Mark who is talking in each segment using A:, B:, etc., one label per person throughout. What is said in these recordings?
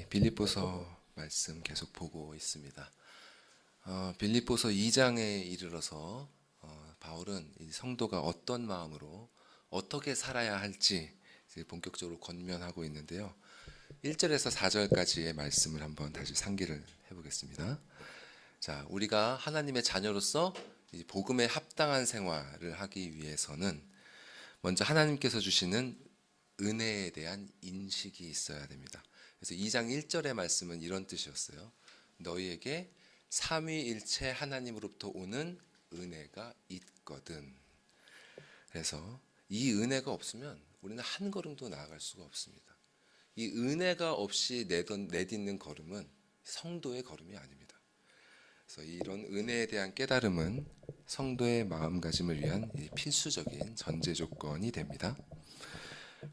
A: 빌립보서 말씀 계속 보고 있습니다. 빌립보서 2장에 이르러서 바울은 이 성도가 어떤 마음으로 어떻게 살아야 할지 이제 본격적으로 권면하고 있는데요. 1절에서 4절까지의 말씀을 한번 다시 상기를 해보겠습니다. 자, 우리가 하나님의 자녀로서 이 복음에 합당한 생활을 하기 위해서는 먼저 하나님께서 주시는 은혜에 대한 인식이 있어야 됩니다. 그래서 2장 1절의 말씀은 이런 뜻이었어요. 너희에게 삼위일체 하나님으로부터 오는 은혜가 있거든. 그래서 이 은혜가 없으면 우리는 한 걸음도 나아갈 수가 없습니다. 이 은혜가 없이 내딛는 걸음은 성도의 걸음이 아닙니다. 그래서 이런 은혜에 대한 깨달음은 성도의 마음가짐을 위한 필수적인 전제 조건이 됩니다.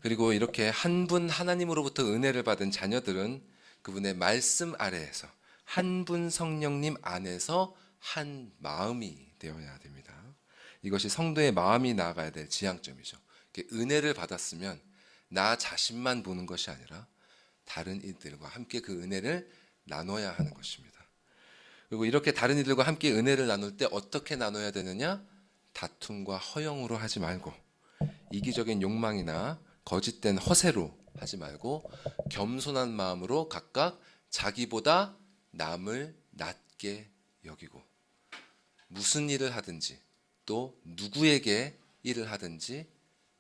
A: 그리고 이렇게 한 분 하나님으로부터 은혜를 받은 자녀들은 그분의 말씀 아래에서 한 분 성령님 안에서 한 마음이 되어야 됩니다. 이것이 성도의 마음이 나아가야 될 지향점이죠. 은혜를 받았으면 나 자신만 보는 것이 아니라 다른 이들과 함께 그 은혜를 나눠야 하는 것입니다. 그리고 이렇게 다른 이들과 함께 은혜를 나눌 때 어떻게 나눠야 되느냐? 다툼과 허영으로 하지 말고, 이기적인 욕망이나 거짓된 허세로 하지 말고 겸손한 마음으로 각각 자기보다 남을 낮게 여기고, 무슨 일을 하든지 또 누구에게 일을 하든지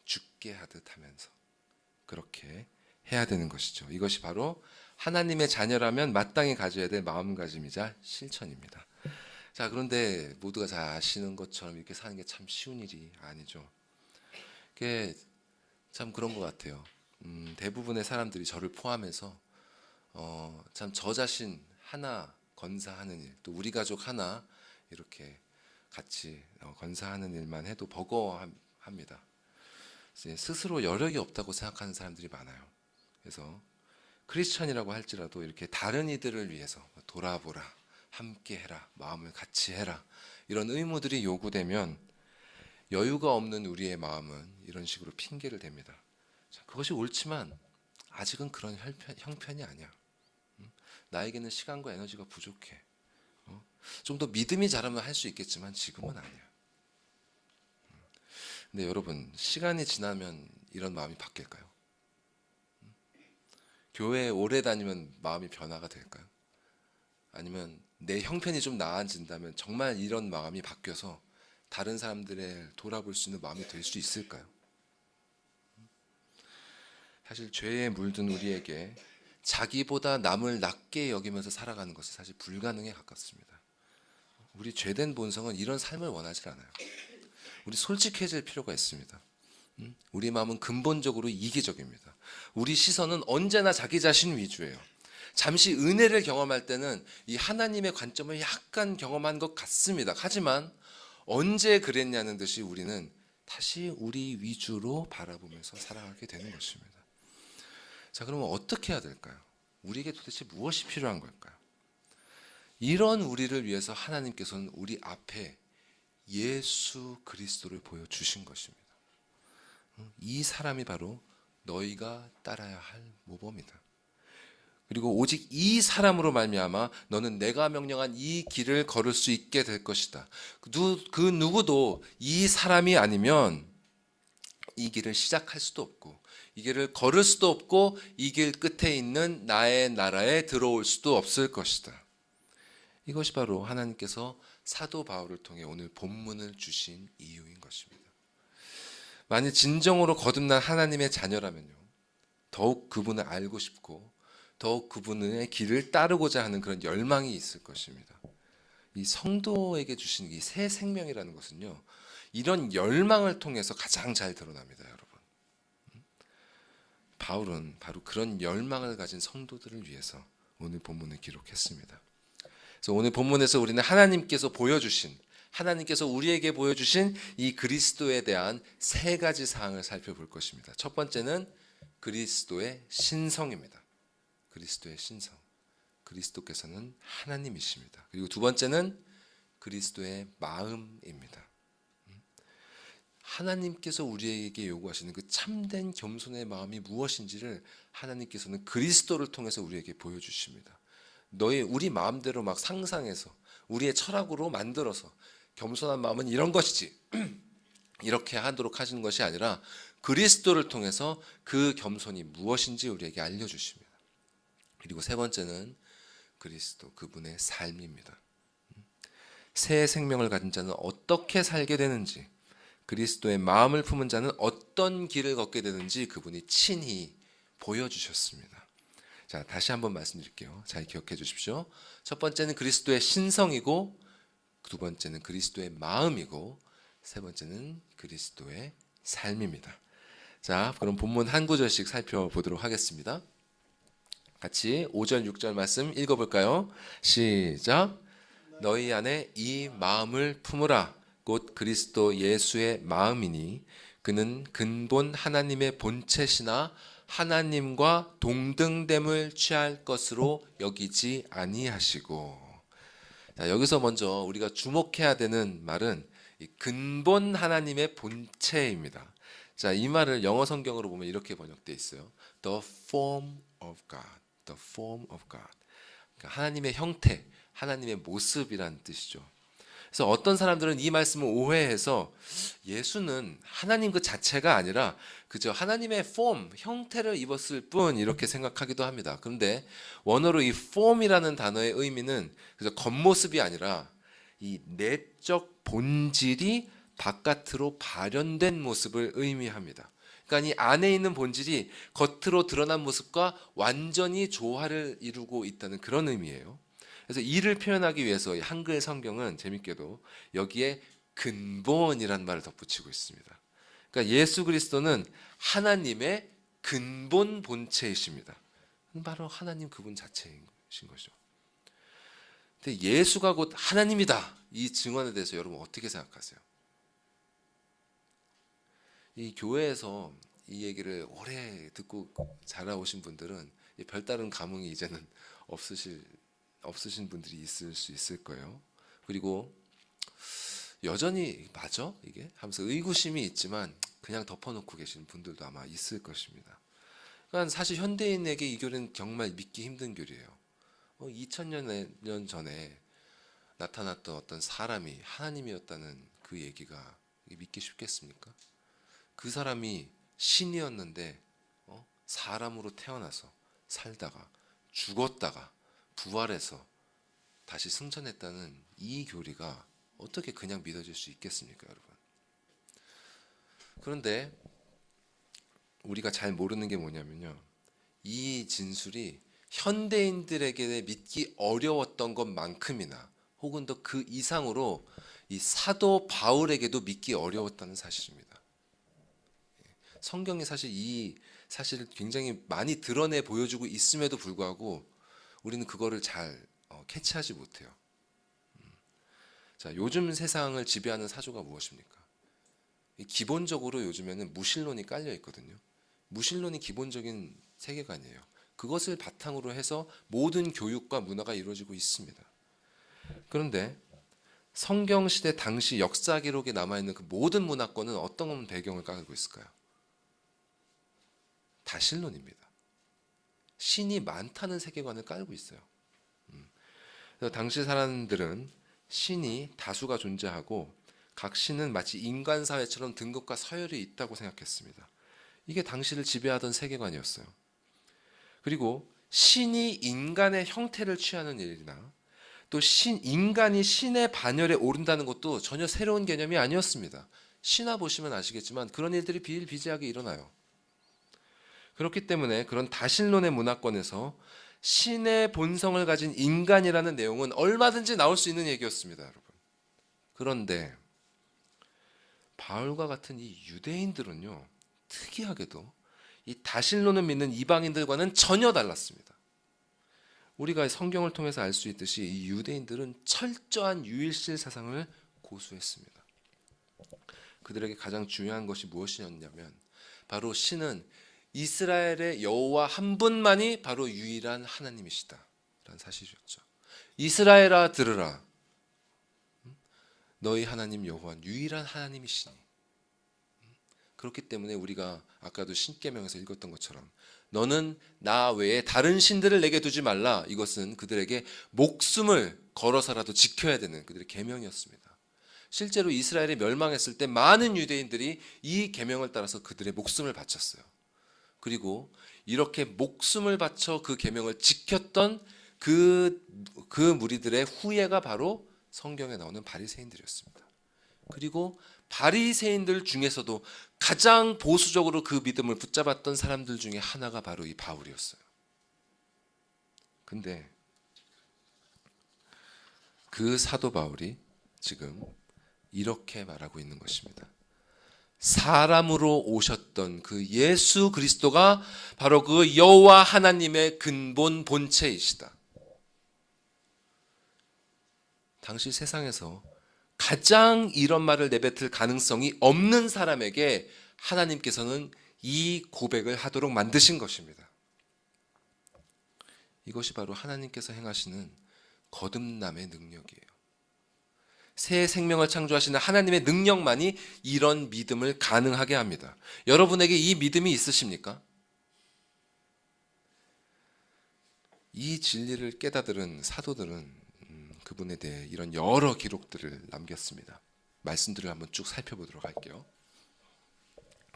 A: 죽게 하듯 하면서 그렇게 해야 되는 것이죠. 이것이 바로 하나님의 자녀라면 마땅히 가져야 될 마음가짐이자 실천입니다. 자, 그런데 모두가 잘 아시는 것처럼 이렇게 사는 게 참 쉬운 일이 아니죠. 그게 참 그런 것 같아요. 대부분의 사람들이 저를 포함해서 참 저 자신 하나 건사하는 일, 또 우리 가족 하나 이렇게 같이 건사하는 일만 해도 버거워합니다. 스스로 여력이 없다고 생각하는 사람들이 많아요. 그래서 크리스천이라고 할지라도 이렇게 다른 이들을 위해서 돌아보라, 함께 해라, 마음을 같이 해라, 이런 의무들이 요구되면 여유가 없는 우리의 마음은 이런 식으로 핑계를 댑니다. 그것이 옳지만 아직은 그런 형편이 아니야. 나에게는 시간과 에너지가 부족해. 좀 더 믿음이 자라면 할 수 있겠지만 지금은 아니야. 근데 여러분, 시간이 지나면 이런 마음이 바뀔까요? 교회에 오래 다니면 마음이 변화가 될까요? 아니면 내 형편이 좀 나아진다면 정말 이런 마음이 바뀌어서 다른 사람들을 돌아볼 수 있는 마음이 될 수 있을까요? 사실 죄에 물든 우리에게 자기보다 남을 낮게 여기면서 살아가는 것은 사실 불가능에 가깝습니다. 우리 죄된 본성은 이런 삶을 원하지 않아요. 우리 솔직해질 필요가 있습니다. 우리 마음은 근본적으로 이기적입니다. 우리 시선은 언제나 자기 자신 위주예요. 잠시 은혜를 경험할 때는 이 하나님의 관점을 약간 경험한 것 같습니다. 하지만 언제 그랬냐는 듯이 우리는 다시 우리 위주로 바라보면서 살아가게 되는 것입니다. 자, 그러면 어떻게 해야 될까요? 우리에게 도대체 무엇이 필요한 걸까요? 이런 우리를 위해서 하나님께서는 우리 앞에 예수 그리스도를 보여주신 것입니다. 이 사람이 바로 너희가 따라야 할 모범이다. 그리고 오직 이 사람으로 말미암아 너는 내가 명령한 이 길을 걸을 수 있게 될 것이다. 그 누구도 이 사람이 아니면 이 길을 시작할 수도 없고, 이 길을 걸을 수도 없고, 이 길 끝에 있는 나의 나라에 들어올 수도 없을 것이다. 이것이 바로 하나님께서 사도 바울을 통해 오늘 본문을 주신 이유인 것입니다. 만일 진정으로 거듭난 하나님의 자녀라면요, 더욱 그분을 알고 싶고 더욱 그분의 길을 따르고자 하는 그런 열망이 있을 것입니다. 이 성도에게 주신 이 새 생명이라는 것은요, 이런 열망을 통해서 가장 잘 드러납니다, 여러분. 바울은 바로 그런 열망을 가진 성도들을 위해서 오늘 본문을 기록했습니다. 그래서 오늘 본문에서 우리는 하나님께서 우리에게 보여주신 이 그리스도에 대한 세 가지 사항을 살펴볼 것입니다. 첫 번째는 그리스도의 신성입니다. 그리스도의 신성. 그리스도께서는 하나님이십니다. 그리고 두 번째는 그리스도의 마음입니다. 하나님께서 우리에게 요구하시는 그 참된 겸손의 마음이 무엇인지를 하나님께서는 그리스도를 통해서 우리에게 보여주십니다. 우리 마음대로 막 상상해서 우리의 철학으로 만들어서 겸손한 마음은 이런 것이지 이렇게 하도록 하시는 것이 아니라 그리스도를 통해서 그 겸손이 무엇인지 우리에게 알려주십니다. 그리고 세 번째는 그리스도, 그분의 삶입니다. 새 생명을 가진 자는 어떻게 살게 되는지, 그리스도의 마음을 품은 자는 어떤 길을 걷게 되는지 그분이 친히 보여주셨습니다. 자, 다시 한번 말씀드릴게요. 잘 기억해 주십시오. 첫 번째는 그리스도의 신성이고, 두 번째는 그리스도의 마음이고, 세 번째는 그리스도의 삶입니다. 자, 그럼 본문 한 구절씩 살펴보도록 하겠습니다. 같이 5절, 6절 말씀 읽어볼까요? 시작. 너희 안에 이 마음을 품으라. 곧 그리스도 예수의 마음이니 그는 근본 하나님의 본체시나 하나님과 동등됨을 취할 것으로 여기지 아니하시고. 자, 여기서 먼저 우리가 주목해야 되는 말은 이 근본 하나님의 본체입니다. 자, 이 말을 영어 성경으로 보면 이렇게 번역되어 있어요. The form of God. The form of God. 그러니까 하나님의 형태, 하나님의 모습이란 뜻이죠. 그래서 어떤 사람들은 이 말씀을 오해해서 예수는 하나님 그 자체가 아니라 그저 하나님의 form, 형태를 입었을 뿐 이렇게 생각하기도 합니다. 그런데 원어로 이 form이라는 단어의 의미는 그저 겉모습이 아니라 이 내적 본질이 바깥으로 발현된 모습을 의미합니다. 그러니까 이 안에 있는 본질이 겉으로 드러난 모습과 완전히 조화를 이루고 있다는 그런 의미예요. 그래서 이를 표현하기 위해서 한글 성경은 재밌게도 여기에 근본이라는 말을 덧붙이고 있습니다. 그러니까 예수 그리스도는 하나님의 근본 본체이십니다. 바로 하나님 그분 자체인 것이죠. 근데 예수가 곧 하나님이다. 이 증언에 대해서 여러분 어떻게 생각하세요? 이 교회에서 이 얘기를 오래 듣고 자라오신 분들은 별다른 감흥이 이제는 없으신 분들이 있을 수 있을 거예요. 그리고 여전히 맞아? 이게? 하면서 의구심이 있지만 그냥 덮어놓고 계시는 분들도 아마 있을 것입니다. 그러니까 사실 현대인에게 이 교리는 정말 믿기 힘든 교리예요. 2000년 전에 나타났던 어떤 사람이 하나님이었다는 그 얘기가 믿기 쉽겠습니까? 그 사람이 신이었는데 사람으로 태어나서 살다가 죽었다가 부활해서 다시 승천했다는 이 교리가 어떻게 그냥 믿어질 수 있겠습니까, 여러분? 그런데 우리가 잘 모르는 게 뭐냐면요, 이 진술이 현대인들에게 믿기 어려웠던 것만큼이나 혹은 더 그 이상으로 이 사도 바울에게도 믿기 어려웠다는 사실입니다. 성경이 사실 이 사실을 굉장히 많이 드러내 보여주고 있음에도 불구하고 우리는 그거를 잘 캐치하지 못해요. 자, 요즘 세상을 지배하는 사조가 무엇입니까? 기본적으로 요즘에는 무신론이 깔려 있거든요. 무신론이 기본적인 세계관이에요. 그것을 바탕으로 해서 모든 교육과 문화가 이루어지고 있습니다. 그런데 성경 시대 당시 역사 기록에 남아있는 그 모든 문화권은 어떤 배경을 깔고 있을까요? 다신론입니다. 신이 많다는 세계관을 깔고 있어요. 그래서 당시 사람들은 신이 다수가 존재하고 각 신은 마치 인간 사회처럼 등급과 서열이 있다고 생각했습니다. 이게 당시를 지배하던 세계관이었어요. 그리고 신이 인간의 형태를 취하는 일이나 또 인간이 신의 반열에 오른다는 것도 전혀 새로운 개념이 아니었습니다. 신화 보시면 아시겠지만 그런 일들이 비일비재하게 일어나요. 그렇기 때문에 그런 다신론의 문화권에서 신의 본성을 가진 인간이라는 내용은 얼마든지 나올 수 있는 얘기였습니다, 여러분. 그런데 바울과 같은 이 유대인들은요, 특이하게도 이 다신론을 믿는 이방인들과는 전혀 달랐습니다. 우리가 성경을 통해서 알 수 있듯이 이 유대인들은 철저한 유일신 사상을 고수했습니다. 그들에게 가장 중요한 것이 무엇이었냐면 바로 신은 이스라엘의 여호와 한 분만이 바로 유일한 하나님이시다 라는 사실이었죠. 이스라엘아 들으라, 너희 하나님 여호와는 유일한 하나님이시니. 그렇기 때문에 우리가 아까도 신계명에서 읽었던 것처럼 너는 나 외에 다른 신들을 내게 두지 말라, 이것은 그들에게 목숨을 걸어서라도 지켜야 되는 그들의 계명이었습니다. 실제로 이스라엘이 멸망했을 때 많은 유대인들이 이 계명을 따라서 그들의 목숨을 바쳤어요. 그리고 이렇게 목숨을 바쳐 그 계명을 지켰던 그 무리들의 후예가 바로 성경에 나오는 바리새인들이었습니다. 그리고 바리새인들 중에서도 가장 보수적으로 그 믿음을 붙잡았던 사람들 중에 하나가 바로 이 바울이었어요. 근데 그 사도 바울이 지금 이렇게 말하고 있는 것입니다. 사람으로 오셨던 그 예수 그리스도가 바로 그 여호와 하나님의 근본 본체이시다. 당시 세상에서 가장 이런 말을 내뱉을 가능성이 없는 사람에게 하나님께서는 이 고백을 하도록 만드신 것입니다. 이것이 바로 하나님께서 행하시는 거듭남의 능력이에요. 새 생명을 창조하시는 하나님의 능력만이 이런 믿음을 가능하게 합니다. 여러분에게 이 믿음이 있으십니까? 이 진리를 깨닫은 사도들은 그분에 대해 이런 여러 기록들을 남겼습니다. 말씀들을 한번 쭉 살펴보도록 할게요.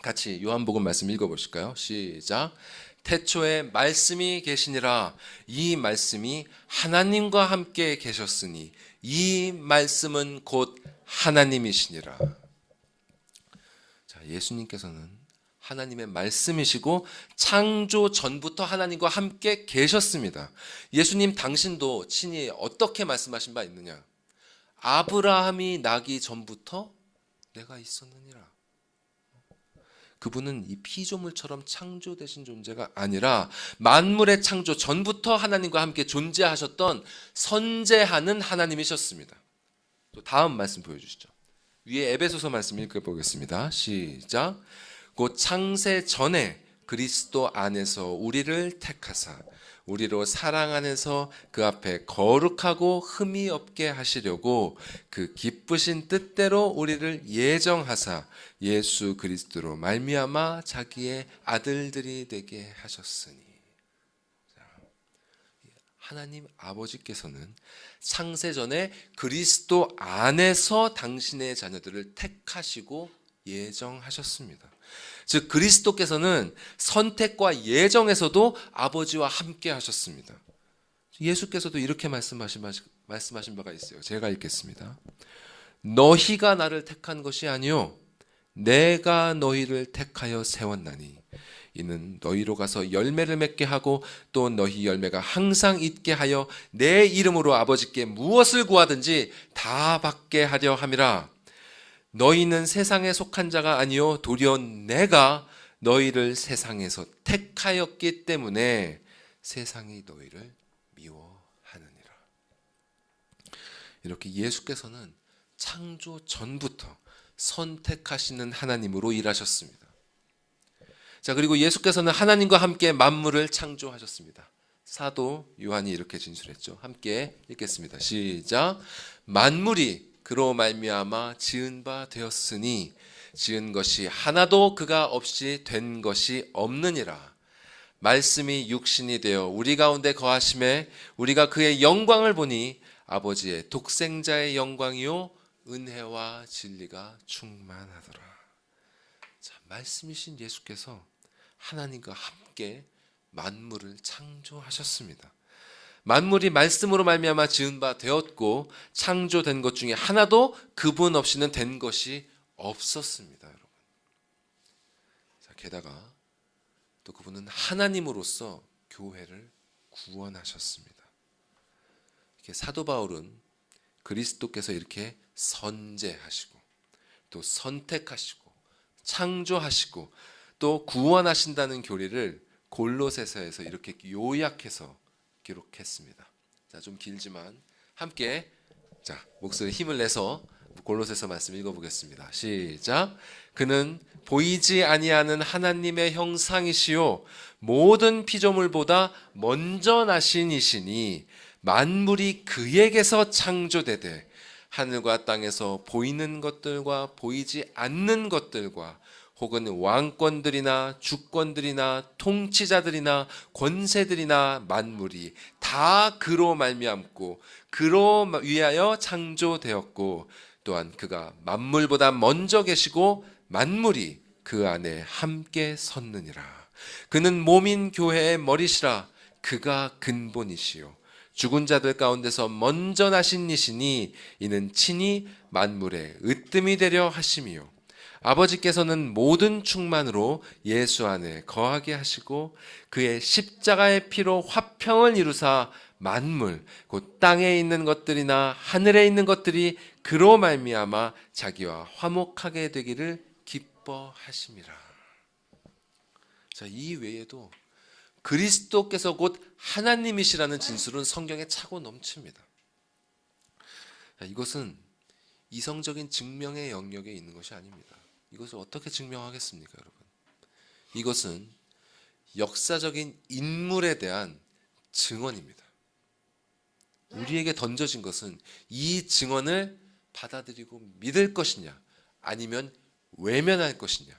A: 같이 요한복음 말씀 읽어보실까요? 시작. 태초에 말씀이 계시니라. 이 말씀이 하나님과 함께 계셨으니 이 말씀은 곧 하나님이시니라. 자, 예수님께서는 하나님의 말씀이시고 창조 전부터 하나님과 함께 계셨습니다. 예수님 당신도 친히 어떻게 말씀하신 바 있느냐? 아브라함이 나기 전부터 내가 있었느니라. 그분은 이 피조물처럼 창조되신 존재가 아니라 만물의 창조 전부터 하나님과 함께 존재하셨던 선재하는 하나님이셨습니다. 또 다음 말씀 보여주시죠. 위에 에베소서 말씀 읽어보겠습니다. 시작. 곧 창세 전에 그리스도 안에서 우리를 택하사 우리로 사랑 안에서 그 앞에 거룩하고 흠이 없게 하시려고 그 기쁘신 뜻대로 우리를 예정하사 예수 그리스도로 말미암아 자기의 아들들이 되게 하셨으니. 하나님 아버지께서는 창세 전에 그리스도 안에서 당신의 자녀들을 택하시고 예정하셨습니다. 즉 그리스도께서는 선택과 예정에서도 아버지와 함께 하셨습니다. 예수께서도 이렇게 말씀하신 바가 있어요. 제가 읽겠습니다. 너희가 나를 택한 것이 아니요 내가 너희를 택하여 세웠나니 이는 너희로 가서 열매를 맺게 하고 또 너희 열매가 항상 있게 하여 내 이름으로 아버지께 무엇을 구하든지 다 받게 하려 함이라. 너희는 세상에 속한 자가 아니요 도리어 내가 너희를 세상에서 택하였기 때문에 세상이 너희를 미워하느니라. 이렇게 예수께서는 창조 전부터 선택하시는 하나님으로 일하셨습니다. 자, 그리고 예수께서는 하나님과 함께 만물을 창조하셨습니다. 사도 요한이 이렇게 진술했죠. 함께 읽겠습니다. 시작. 만물이 그로 말미암아 지은 바 되었으니 지은 것이 하나도 그가 없이 된 것이 없느니라. 말씀이 육신이 되어 우리 가운데 거하심에 우리가 그의 영광을 보니 아버지의 독생자의 영광이요 은혜와 진리가 충만하더라. 자, 말씀이신 예수께서 하나님과 함께 만물을 창조하셨습니다. 만물이 말씀으로 말미암아 지은 바 되었고 창조된 것 중에 하나도 그분 없이는 된 것이 없었습니다, 여러분. 자, 게다가 또 그분은 하나님으로서 교회를 구원하셨습니다. 이렇게 사도 바울은 그리스도께서 이렇게 선재하시고 또 선택하시고 창조하시고 또 구원하신다는 교리를 골로새서에서 이렇게 요약해서 기록했습니다. 자, 좀 길지만 함께 자, 목소리 힘을 내서 골로새서 말씀 읽어보겠습니다. 시작. 그는 보이지 아니하는 하나님의 형상이시요 모든 피조물보다 먼저 나신 이시니 만물이 그에게서 창조되되 하늘과 땅에서 보이는 것들과 보이지 않는 것들과 혹은 왕권들이나 주권들이나 통치자들이나 권세들이나 만물이 다 그로 말미암고 그로 위하여 창조되었고 또한 그가 만물보다 먼저 계시고 만물이 그 안에 함께 섰느니라. 그는 몸인 교회의 머리시라. 그가 근본이시요 죽은 자들 가운데서 먼저 나신 이시니 이는 친히 만물의 으뜸이 되려 하심이요 아버지께서는 모든 충만으로 예수 안에 거하게 하시고 그의 십자가의 피로 화평을 이루사 만물 곧 땅에 있는 것들이나 하늘에 있는 것들이 그로 말미암아 자기와 화목하게 되기를 기뻐하심이라. 자, 이 외에도 그리스도께서 곧 하나님이시라는 진술은 성경에 차고 넘칩니다. 자, 이것은 이성적인 증명의 영역에 있는 것이 아닙니다. 이것을 어떻게 증명하겠습니까, 여러분? 이것은 역사적인 인물에 대한 증언입니다. 우리에게 던져진 것은 이 증언을 받아들이고 믿을 것이냐 아니면 외면할 것이냐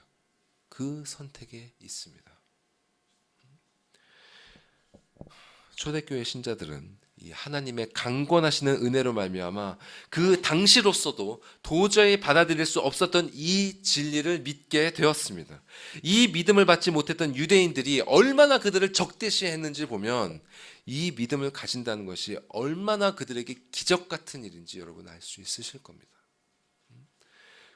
A: 그 선택에 있습니다. 초대교회 신자들은 이 하나님의 강권하시는 은혜로 말미암아 그 당시로서도 도저히 받아들일 수 없었던 이 진리를 믿게 되었습니다. 이 믿음을 받지 못했던 유대인들이 얼마나 그들을 적대시했는지 보면 이 믿음을 가진다는 것이 얼마나 그들에게 기적 같은 일인지 여러분 알 수 있으실 겁니다.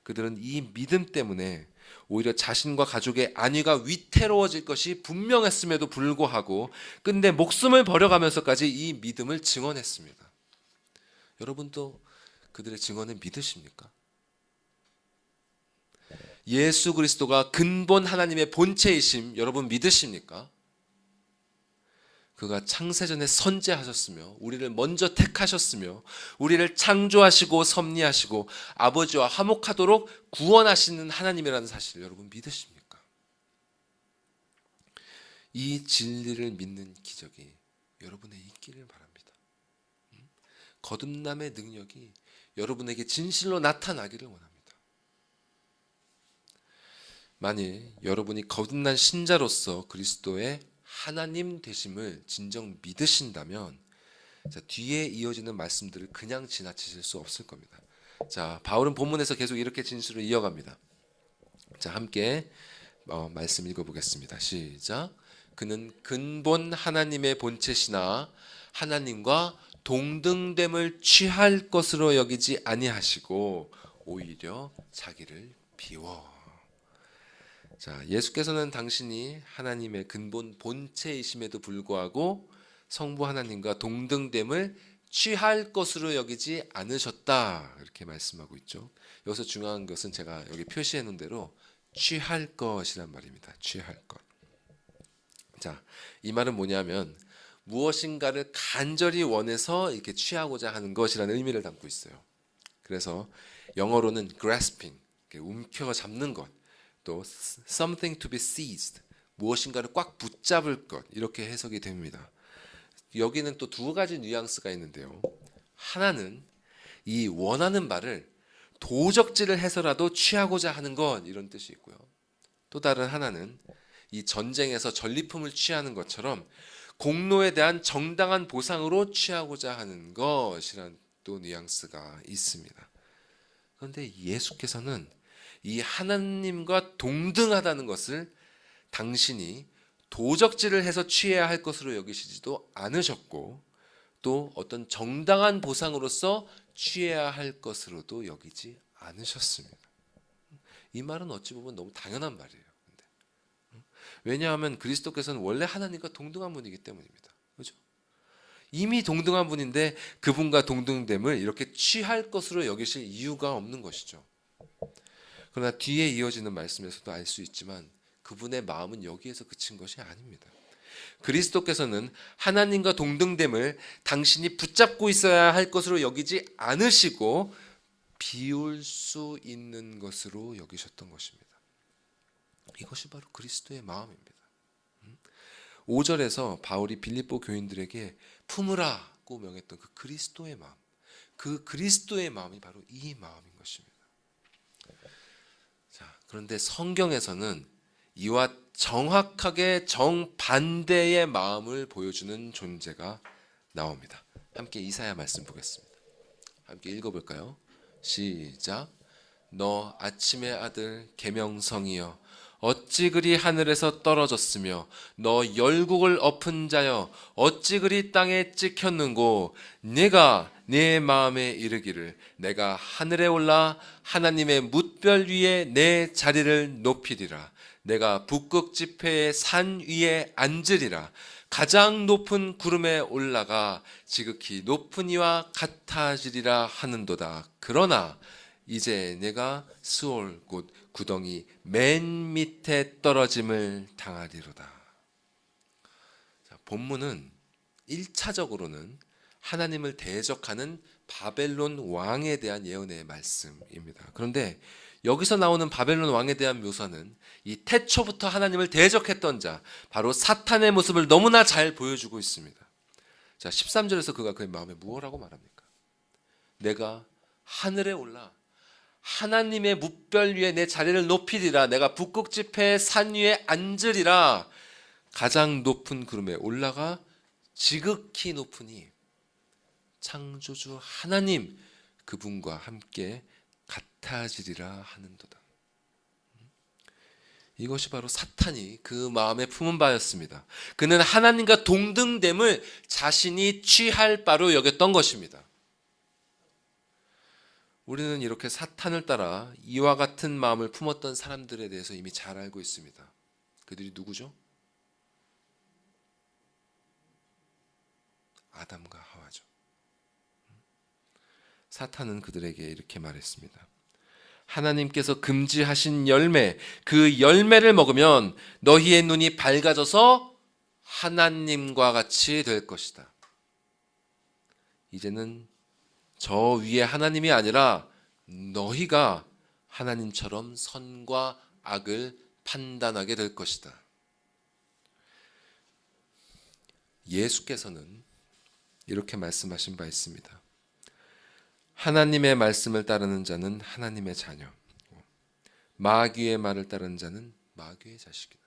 A: 그들은 이 믿음 때문에 오히려 자신과 가족의 안위가 위태로워질 것이 분명했음에도 불구하고 끝내 목숨을 버려가면서까지 이 믿음을 증언했습니다. 여러분도 그들의 증언을 믿으십니까? 예수 그리스도가 근본 하나님의 본체이심 여러분 믿으십니까? 그가 창세전에 선재하셨으며 우리를 먼저 택하셨으며 우리를 창조하시고 섭리하시고 아버지와 화목하도록 구원하시는 하나님이라는 사실을 여러분 믿으십니까? 이 진리를 믿는 기적이 여러분의 있기를 바랍니다. 거듭남의 능력이 여러분에게 진실로 나타나기를 원합니다. 만일 여러분이 거듭난 신자로서 그리스도의 하나님 되심을 진정 믿으신다면 자, 뒤에 이어지는 말씀들을 그냥 지나치실 수 없을 겁니다. 자, 바울은 본문에서 계속 이렇게 진술을 이어갑니다. 자, 함께 말씀 읽어보겠습니다. 시작. 그는 근본 하나님의 본체시나 하나님과 동등됨을 취할 것으로 여기지 아니하시고 오히려 자기를 비워. 자, 예수께서는 당신이 하나님의 근본 본체이심에도 불구하고 성부 하나님과 동등됨을 취할 것으로 여기지 않으셨다 이렇게 말씀하고 있죠. 여기서 중요한 것은 제가 여기 표시해 놓은 대로 취할 것이란 말입니다. 취할 것. 자, 이 말은 뭐냐면 무엇인가를 간절히 원해서 이렇게 취하고자 하는 것이라는 의미를 담고 있어요. 그래서 영어로는 grasping, 움켜잡는 것, 또 something to be seized, 무엇인가를 꽉 붙잡을 것 이렇게 해석이 됩니다. 여기는 또 두 가지 뉘앙스가 있는데요. 하나는 이 원하는 바를 도적질을 해서라도 취하고자 하는 것 이런 뜻이 있고요. 또 다른 하나는 이 전쟁에서 전리품을 취하는 것처럼 공로에 대한 정당한 보상으로 취하고자 하는 것이란 또 뉘앙스가 있습니다. 그런데 예수께서는 이 하나님과 동등하다는 것을 당신이 도적질을 해서 취해야 할 것으로 여기시지도 않으셨고 또 어떤 정당한 보상으로서 취해야 할 것으로도 여기지 않으셨습니다. 이 말은 어찌 보면 너무 당연한 말이에요. 왜냐하면 그리스도께서는 원래 하나님과 동등한 분이기 때문입니다. 그렇죠? 이미 동등한 분인데 그분과 동등됨을 이렇게 취할 것으로 여기실 이유가 없는 것이죠. 그러나 뒤에 이어지는 말씀에서도 알 수 있지만 그분의 마음은 여기에서 그친 것이 아닙니다. 그리스도께서는 하나님과 동등됨을 당신이 붙잡고 있어야 할 것으로 여기지 않으시고 비울 수 있는 것으로 여기셨던 것입니다. 이것이 바로 그리스도의 마음입니다. 5절에서 바울이 빌립보 교인들에게 품으라고 명했던 그 그리스도의 마음, 그 그리스도의 마음이 바로 이 마음인 것입니다. 자, 그런데 성경에서는 이와 정확하게 정반대의 마음을 보여주는 존재가 나옵니다. 함께 이사야 말씀 보겠습니다. 함께 읽어볼까요? 시작. 너 아침의 아들 계명성이여 어찌 그리 하늘에서 떨어졌으며 너 열국을 엎은 자여 어찌 그리 땅에 찍혔는고 네가 네 마음에 이르기를 내가 하늘에 올라 하나님의 뭇별 위에 내 자리를 높이리라 내가 북극 지폐의 산 위에 앉으리라 가장 높은 구름에 올라가 지극히 높은 이와 같아지리라 하는도다. 그러나 이제 내가 스올 곧 구덩이 맨 밑에 떨어짐을 당하리로다. 자, 본문은 1차적으로는 하나님을 대적하는 바벨론 왕에 대한 예언의 말씀입니다. 그런데 여기서 나오는 바벨론 왕에 대한 묘사는 이 태초부터 하나님을 대적했던 자, 바로 사탄의 모습을 너무나 잘 보여주고 있습니다. 자, 13절에서 그가 그의 마음에 무엇라고 말합니까? 내가 하늘에 올라 하나님의 뭇별 위에 내 자리를 높이리라 내가 북극 지폐의 산 위에 앉으리라 가장 높은 구름에 올라가 지극히 높으니 창조주 하나님 그분과 함께 같아지리라 하는도다. 이것이 바로 사탄이 그 마음에 품은 바였습니다. 그는 하나님과 동등됨을 자신이 취할 바로 여겼던 것입니다. 우리는 이렇게 사탄을 따라 이와 같은 마음을 품었던 사람들에 대해서 이미 잘 알고 있습니다. 그들이 누구죠? 아담과 하와죠. 사탄은 그들에게 이렇게 말했습니다. 하나님께서 금지하신 열매, 그 열매를 먹으면 너희의 눈이 밝아져서 하나님과 같이 될 것이다. 이제는 저 위에 하나님이 아니라 너희가 하나님처럼 선과 악을 판단하게 될 것이다. 예수께서는 이렇게 말씀하신 바 있습니다. 하나님의 말씀을 따르는 자는 하나님의 자녀, 마귀의 말을 따르는 자는 마귀의 자식이다.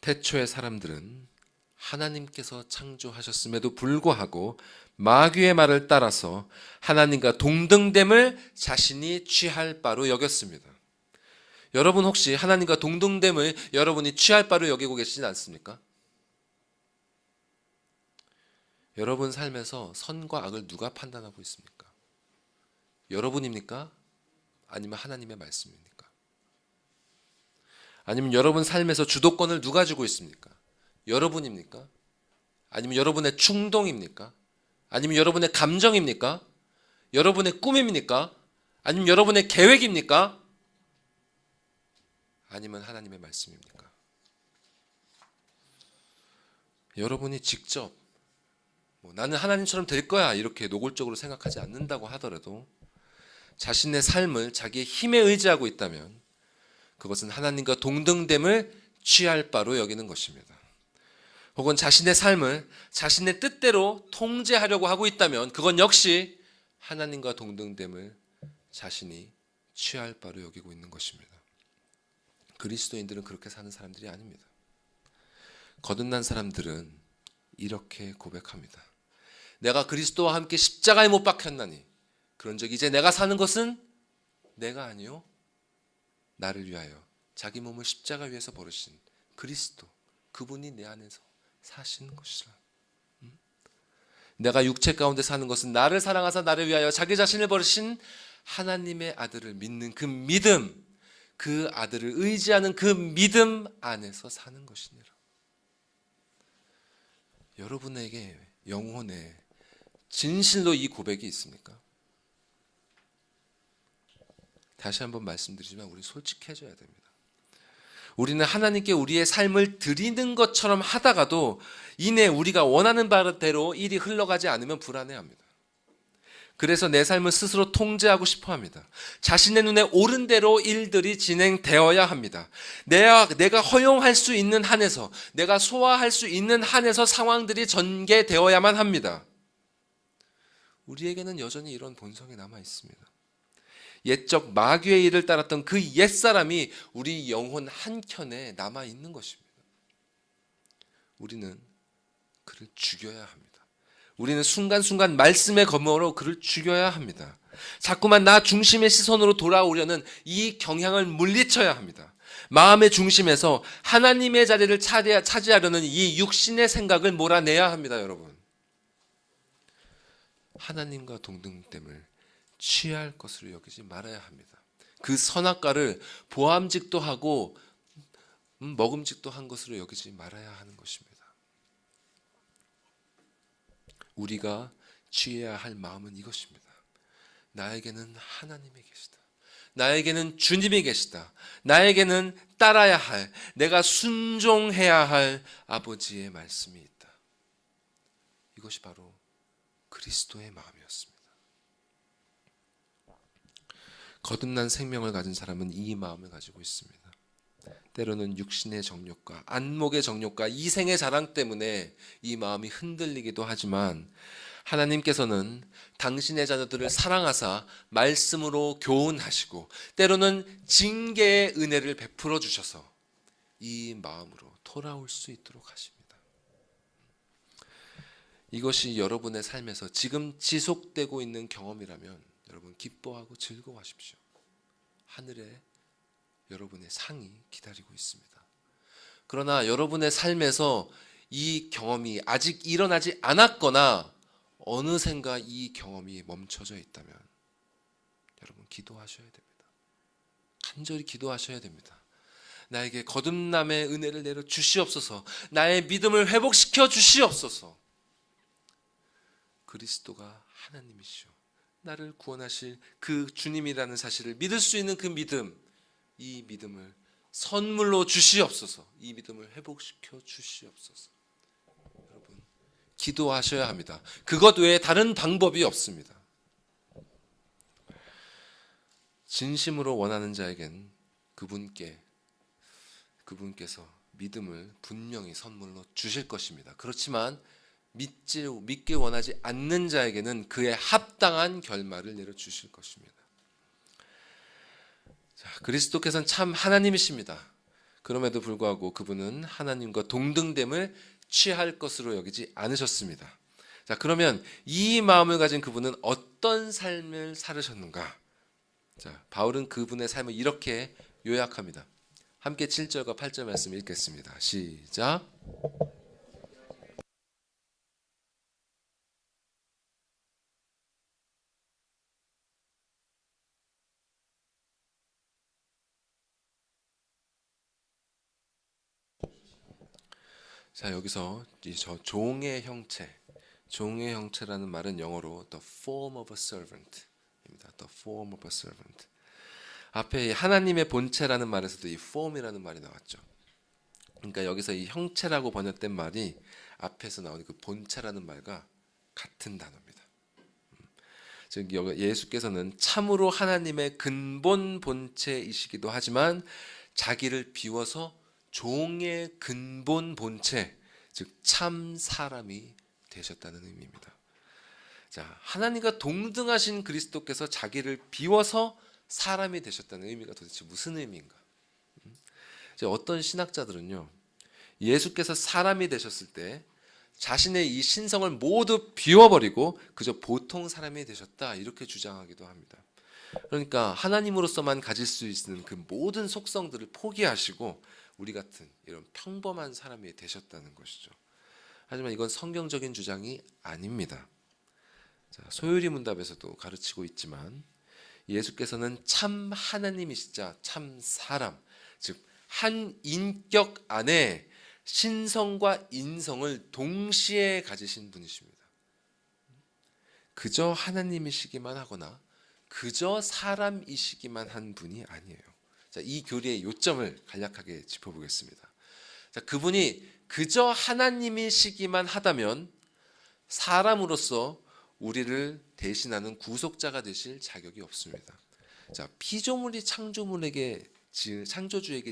A: 태초의 사람들은 하나님께서 창조하셨음에도 불구하고 마귀의 말을 따라서 하나님과 동등됨을 자신이 취할 바로 여겼습니다. 여러분 혹시 하나님과 동등됨을 여러분이 취할 바로 여기고 계시지 않습니까? 여러분 삶에서 선과 악을 누가 판단하고 있습니까? 여러분입니까? 아니면 하나님의 말씀입니까? 아니면 여러분 삶에서 주도권을 누가 쥐고 있습니까? 여러분입니까? 아니면 여러분의 충동입니까? 아니면 여러분의 감정입니까? 여러분의 꿈입니까? 아니면 여러분의 계획입니까? 아니면 하나님의 말씀입니까? 여러분이 직접 나는 하나님처럼 될 거야 이렇게 노골적으로 생각하지 않는다고 하더라도 자신의 삶을 자기의 힘에 의지하고 있다면 그것은 하나님과 동등됨을 취할 바로 여기는 것입니다. 혹은 자신의 삶을 자신의 뜻대로 통제하려고 하고 있다면 그건 역시 하나님과 동등됨을 자신이 취할 바로 여기고 있는 것입니다. 그리스도인들은 그렇게 사는 사람들이 아닙니다. 거듭난 사람들은 이렇게 고백합니다. 내가 그리스도와 함께 십자가에 못 박혔나니 그런즉 이제 내가 사는 것은 내가 아니요 나를 위하여 자기 몸을 십자가 위에서 버리신 그리스도 그분이 내 안에서 사시는 것이라. 내가 육체 가운데 사는 것은 나를 사랑하사 나를 위하여 자기 자신을 버리신 하나님의 아들을 믿는 그 믿음, 그 아들을 의지하는 그 믿음 안에서 사는 것이니라. 여러분에게 영혼에 진실로 이 고백이 있습니까? 다시 한번 말씀드리지만 우리 솔직해져야 됩니다. 우리는 하나님께 우리의 삶을 드리는 것처럼 하다가도 이내 우리가 원하는 바대로 일이 흘러가지 않으면 불안해합니다. 그래서 내 삶을 스스로 통제하고 싶어 합니다. 자신의 눈에 옳은 대로 일들이 진행되어야 합니다. 내가 허용할 수 있는 한에서, 내가 소화할 수 있는 한에서 상황들이 전개되어야만 합니다. 우리에게는 여전히 이런 본성이 남아 있습니다. 옛적 마귀의 일을 따랐던 그 옛사람이 우리 영혼 한켠에 남아 있는 것입니다. 우리는 그를 죽여야 합니다. 우리는 순간순간 말씀의 검으로 그를 죽여야 합니다. 자꾸만 나 중심의 시선으로 돌아오려는 이 경향을 물리쳐야 합니다. 마음의 중심에서 하나님의 자리를 차지하려는 이 육신의 생각을 몰아내야 합니다, 여러분. 하나님과 동등됨을 취할 것으로 여기지 말아야 합니다. 그 선악과를 보암직도 하고 먹음직도 한 것으로 여기지 말아야 하는 것입니다. 우리가 취해야 할 마음은 이것입니다. 나에게는 하나님이 계시다. 나에게는 주님이 계시다. 나에게는 따라야 할, 내가 순종해야 할 아버지의 말씀이 있다. 이것이 바로 그리스도의 마음이었습니다. 거듭난 생명을 가진 사람은 이 마음을 가지고 있습니다. 때로는 육신의 정욕과 안목의 정욕과 이생의 자랑 때문에 이 마음이 흔들리기도 하지만 하나님께서는 당신의 자녀들을 사랑하사 말씀으로 교훈하시고 때로는 징계의 은혜를 베풀어 주셔서 이 마음으로 돌아올 수 있도록 하십니다. 이것이 여러분의 삶에서 지금 지속되고 있는 경험이라면 여러분 기뻐하고 즐거워하십시오. 하늘에 여러분의 상이 기다리고 있습니다. 그러나 여러분의 삶에서 이 경험이 아직 일어나지 않았거나 어느샌가 이 경험이 멈춰져 있다면 여러분 기도하셔야 됩니다. 간절히 기도하셔야 됩니다. 나에게 거듭남의 은혜를 내려 주시옵소서. 나의 믿음을 회복시켜 주시옵소서. 그리스도가 하나님이시오. 나를 구원하실 그 주님이라는 사실을 믿을 수 있는 그 믿음, 이 믿음을 선물로 주시옵소서. 이 믿음을 회복시켜 주시옵소서. 여러분 기도하셔야 합니다. 그것 외에 다른 방법이 없습니다. 진심으로 원하는 자에겐 그분께서 믿음을 분명히 선물로 주실 것입니다. 그렇지만 믿기 원하지 않는 자에게는 그에 합당한 결말을 내려 주실 것입니다. 자, 그리스도께서는 참 하나님이십니다. 그럼에도 불구하고 그분은 하나님과 동등됨을 취할 것으로 여기지 않으셨습니다. 자, 그러면 이 마음을 가진 그분은 어떤 삶을 살으셨는가? 자, 바울은 그분의 삶을 이렇게 요약합니다. 함께 7절과 8절 말씀 읽겠습니다. 시작. 자, 여기서 저 종의 형체라는 말은 영어로 the form of a servant입니다. The form of a servant. 앞에 하나님의 본체라는 말에서도 이 form이라는 말이 나왔죠. 그러니까 여기서 이 형체라고 번역된 말이 앞에서 나오는 그 본체라는 말과 같은 단어입니다. 즉 예수께서는 참으로 하나님의 근본 본체이시기도 하지만 자기를 비워서 종의 근본 본체, 즉 참 사람이 되셨다는 의미입니다. 자, 하나님과 동등하신 그리스도께서 자기를 비워서 사람이 되셨다는 의미가 도대체 무슨 의미인가? 어떤 신학자들은요, 예수께서 사람이 되셨을 때 자신의 이 신성을 모두 비워버리고 그저 보통 사람이 되셨다 이렇게 주장하기도 합니다. 그러니까 하나님으로서만 가질 수 있는 그 모든 속성들을 포기하시고 우리 같은 이런 평범한 사람이 되셨다는 것이죠. 하지만 이건 성경적인 주장이 아닙니다. 자, 소요리 문답에서도 가르치고 있지만 예수께서는 참 하나님이시자 참 사람, 즉 한 인격 안에 신성과 인성을 동시에 가지신 분이십니다. 그저 하나님이시기만 하거나 그저 사람이시기만 한 분이 아니에요. 자, 이 교리의 요점을 간략하게 짚어보겠습니다. 자, 그분이 그저 하나님이시기만 하다면 사람으로서 우리를 대신하는 구속자가 되실 자격이 없습니다. 자, 피조물이 창조주에게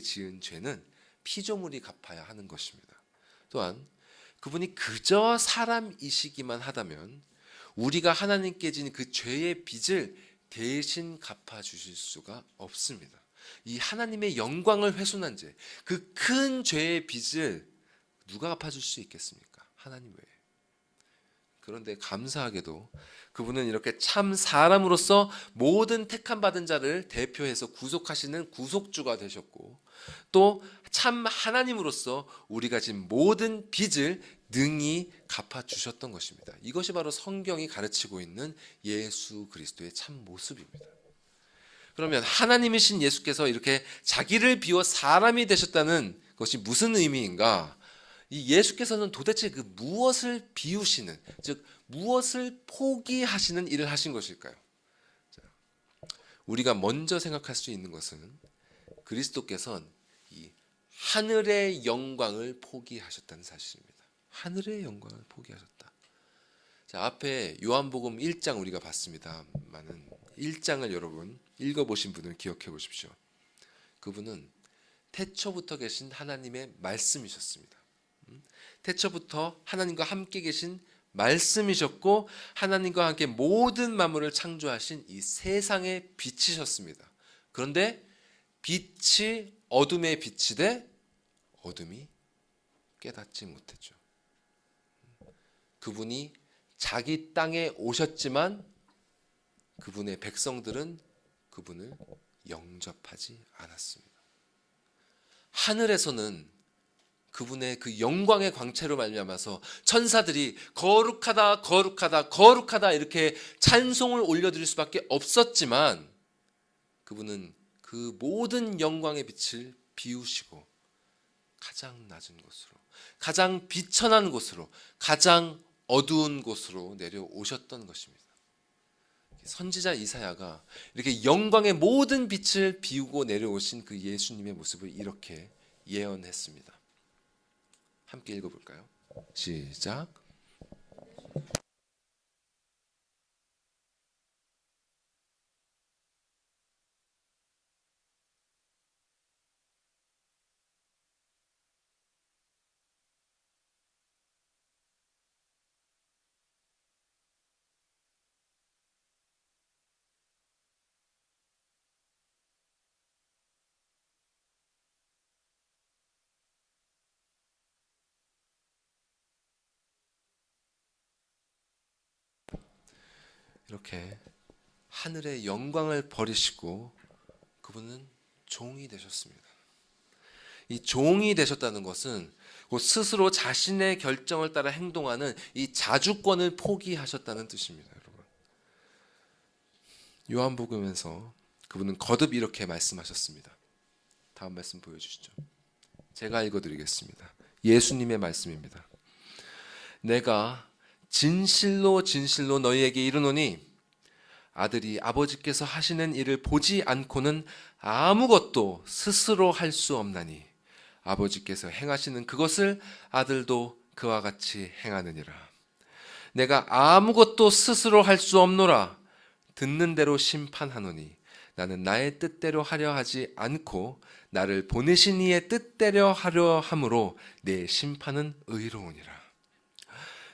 A: 지은 죄는 피조물이 갚아야 하는 것입니다. 또한 그분이 그저 사람이시기만 하다면 우리가 하나님께 진 그 죄의 빚을 대신 갚아주실 수가 없습니다. 이 하나님의 영광을 훼손한 죄, 그 큰 죄의 빚을 누가 갚아줄 수 있겠습니까? 하나님 외에. 그런데 감사하게도 그분은 이렇게 참 사람으로서 모든 택함 받은 자를 대표해서 구속하시는 구속주가 되셨고, 또 참 하나님으로서 우리가 진 모든 빚을 능히 갚아주셨던 것입니다. 이것이 바로 성경이 가르치고 있는 예수 그리스도의 참 모습입니다. 그러면 하나님이신 예수께서 이렇게 자기를 비워 사람이 되셨다는 것이 무슨 의미인가? 이 예수께서는 도대체 그 무엇을 비우시는, 즉 무엇을 포기하시는 일을 하신 것일까요? 우리가 먼저 생각할 수 있는 것은 그리스도께서는 이 하늘의 영광을 포기하셨다는 사실입니다. 하늘의 영광을 포기하셨다. 자, 앞에 요한복음 1장 우리가 봤습니다만은 1장을 여러분 읽어보신 분을 기억해 보십시오. 그분은 태초부터 계신 하나님의 말씀이셨습니다. 태초부터 하나님과 함께 계신 말씀이셨고, 하나님과 함께 모든 만물을 창조하신 이 세상의 빛이셨습니다. 그런데 빛이 어둠에 비치되 어둠이 깨닫지 못했죠. 그분이 자기 땅에 오셨지만 그분의 백성들은 그분을 영접하지 않았습니다. 하늘에서는 그분의 그 영광의 광채로 말미암아서 천사들이 거룩하다 거룩하다 거룩하다 이렇게 찬송을 올려드릴 수밖에 없었지만, 그분은 그 모든 영광의 빛을 비우시고 가장 낮은 곳으로, 가장 비천한 곳으로, 가장 어두운 곳으로 내려오셨던 것입니다. 선지자 이사야가 이렇게 영광의 모든 빛을 비우고 내려오신 그 예수님의 모습을 이렇게 예언했습니다. 함께 읽어볼까요? 시작. 이렇게 하늘의 영광을 버리시고 그분은 종이 되셨습니다. 이 종이 되셨다는 것은 곧 스스로 자신의 결정을 따라 행동하는 이 자주권을 포기하셨다는 뜻입니다, 여러분. 요한복음에서 그분은 거듭 이렇게 말씀하셨습니다. 다음 말씀 보여주시죠. 제가 읽어드리겠습니다. 예수님의 말씀입니다. 내가 진실로 진실로 너희에게 이르노니 아들이 아버지께서 하시는 일을 보지 않고는 아무것도 스스로 할 수 없나니 아버지께서 행하시는 그것을 아들도 그와 같이 행하느니라. 내가 아무것도 스스로 할 수 없노라. 듣는 대로 심판하노니 나는 나의 뜻대로 하려 하지 않고 나를 보내신 이의 뜻대로 하려 함으로 내 심판은 의로우니라.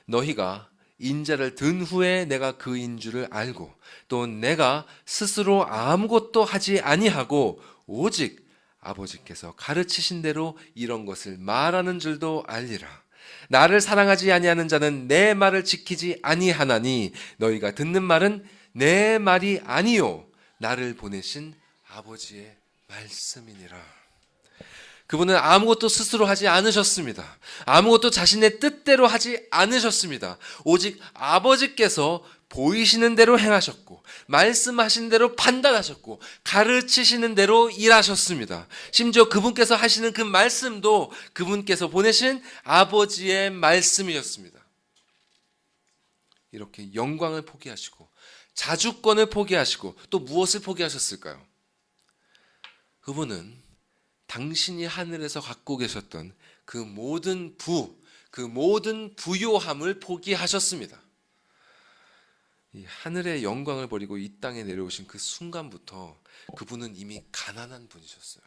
A: 너희가 인자를 든 후에 내가 그인 줄을 알고 또 내가 스스로 아무것도 하지 아니하고 오직 아버지께서 가르치신 대로 이런 것을 말하는 줄도 알리라. 나를 사랑하지 아니하는 자는 내 말을 지키지 아니하나니 너희가 듣는 말은 내 말이 아니요 나를 보내신 아버지의 말씀이니라. 그분은 아무것도 스스로 하지 않으셨습니다. 아무것도 자신의 뜻대로 하지 않으셨습니다. 오직 아버지께서 보이시는 대로 행하셨고 말씀하신 대로 판단하셨고 가르치시는 대로 일하셨습니다. 심지어 그분께서 하시는 그 말씀도 그분께서 보내신 아버지의 말씀이었습니다. 이렇게 영광을 포기하시고 자주권을 포기하시고 또 무엇을 포기하셨을까요? 그분은 당신이 하늘에서 갖고 계셨던 그 모든 그 모든 부요함을 포기하셨습니다. 이 하늘의 영광을 버리고 이 땅에 내려오신 그 순간부터 그분은 이미 가난한 분이셨어요.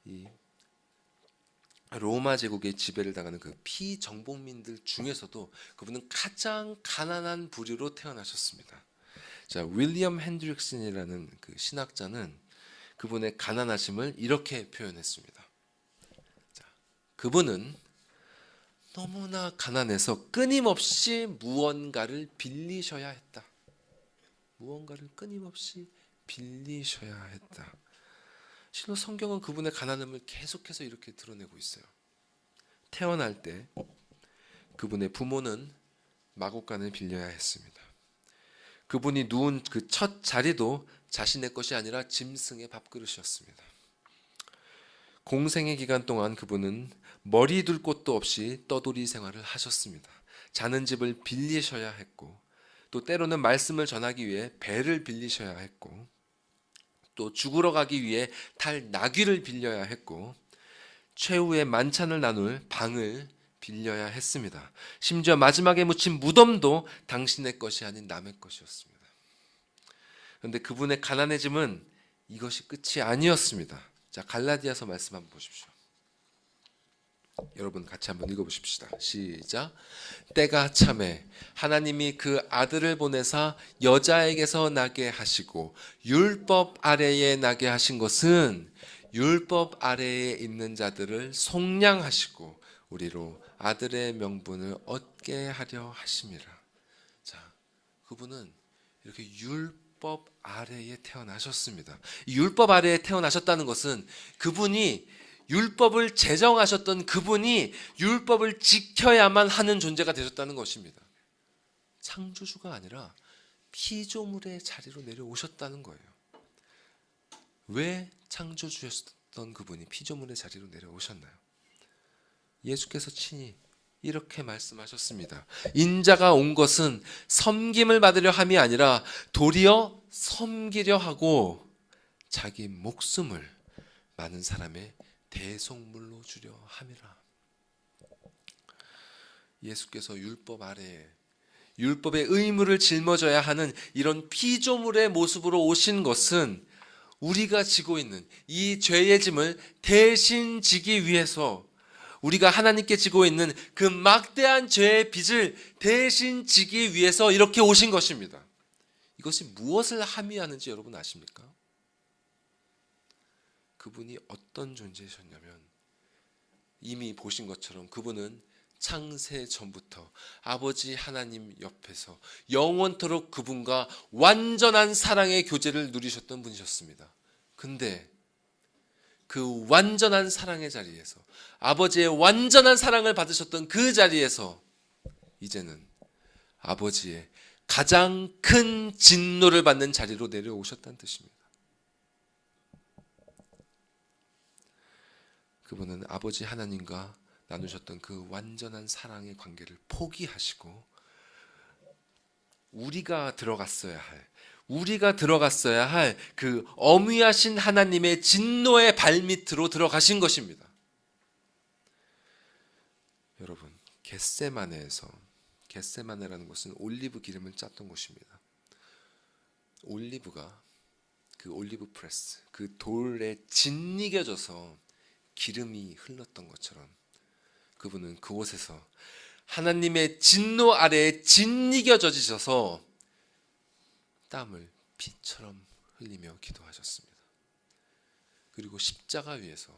A: 이 로마 제국의 지배를 당하는 그 피정복민들 중에서도 그분은 가장 가난한 부류로 태어나셨습니다. 자, 윌리엄 핸드릭슨이라는 그 신학자는 그분의 가난하심을 이렇게 표현했습니다. 자, 그분은 너무나 가난해서 끊임없이 무언가를 빌리셔야 했다. 무언가를 끊임없이 빌리셔야 했다. 실로 성경은 그분의 가난함을 계속해서 이렇게 드러내고 있어요. 태어날 때 그분의 부모는 마곡간을 빌려야 했습니다. 그분이 누운 그 첫 자리도 자신의 것이 아니라 짐승의 밥그릇이었습니다. 공생의 기간 동안 그분은 머리 둘 곳도 없이 떠돌이 생활을 하셨습니다. 자는 집을 빌리셔야 했고, 또 때로는 말씀을 전하기 위해 배를 빌리셔야 했고, 또 죽으러 가기 위해 탈 나귀를 빌려야 했고, 최후의 만찬을 나눌 방을 빌려야 했습니다. 심지어 마지막에 묻힌 무덤도 당신의 것이 아닌 남의 것이었습니다. 그런데 그분의 가난해짐은 이것이 끝이 아니었습니다. 자, 갈라디아서 말씀 한번 보십시오. 여러분 같이 한번 읽어보십시다. 시작. 때가 참에 하나님이 그 아들을 보내사 여자에게서 나게 하시고 율법 아래에 나게 하신 것은 율법 아래에 있는 자들을 속량하시고 우리로 아들의 명분을 얻게 하려 하심이라. 자, 그분은 이렇게 율법 아래에 태어나셨습니다. 이 율법 아래에 태어나셨다는 것은 그분이 율법을 제정하셨던 그분이 율법을 지켜야만 하는 존재가 되셨다는 것입니다. 창조주가 아니라 피조물의 자리로 내려오셨다는 거예요. 왜 창조주였던 그분이 피조물의 자리로 내려오셨나요? 예수께서 친히 이렇게 말씀하셨습니다. 인자가 온 것은 섬김을 받으려 함이 아니라 도리어 섬기려 하고 자기 목숨을 많은 사람의 대속물로 주려 함이라. 예수께서 율법 아래에 율법의 의무를 짊어져야 하는 이런 피조물의 모습으로 오신 것은 우리가 지고 있는 이 죄의 짐을 대신 지기 위해서, 우리가 하나님께 지고 있는 그 막대한 죄의 빚을 대신 지기 위해서 이렇게 오신 것입니다. 이것이 무엇을 함의하는지 여러분 아십니까? 그분이 어떤 존재이셨냐면, 이미 보신 것처럼 그분은 창세 전부터 아버지 하나님 옆에서 영원토록 그분과 완전한 사랑의 교제를 누리셨던 분이셨습니다. 근데 그 완전한 사랑의 자리에서, 아버지의 완전한 사랑을 받으셨던 그 자리에서 이제는 아버지의 가장 큰 진노를 받는 자리로 내려오셨다는 뜻입니다. 그분은 아버지 하나님과 나누셨던 그 완전한 사랑의 관계를 포기하시고 우리가 들어갔어야 할 그 어미하신 하나님의 진노의 발밑으로 들어가신 것입니다. 여러분, 겟세마네라는 곳은 올리브 기름을 짰던 곳입니다. 올리브가 그 올리브 프레스, 그 돌에 짓이겨져서 기름이 흘렀던 것처럼 그분은 그곳에서 하나님의 진노 아래에 짓이겨져지셔서 땀을 피처럼 흘리며 기도하셨습니다. 그리고 십자가 위에서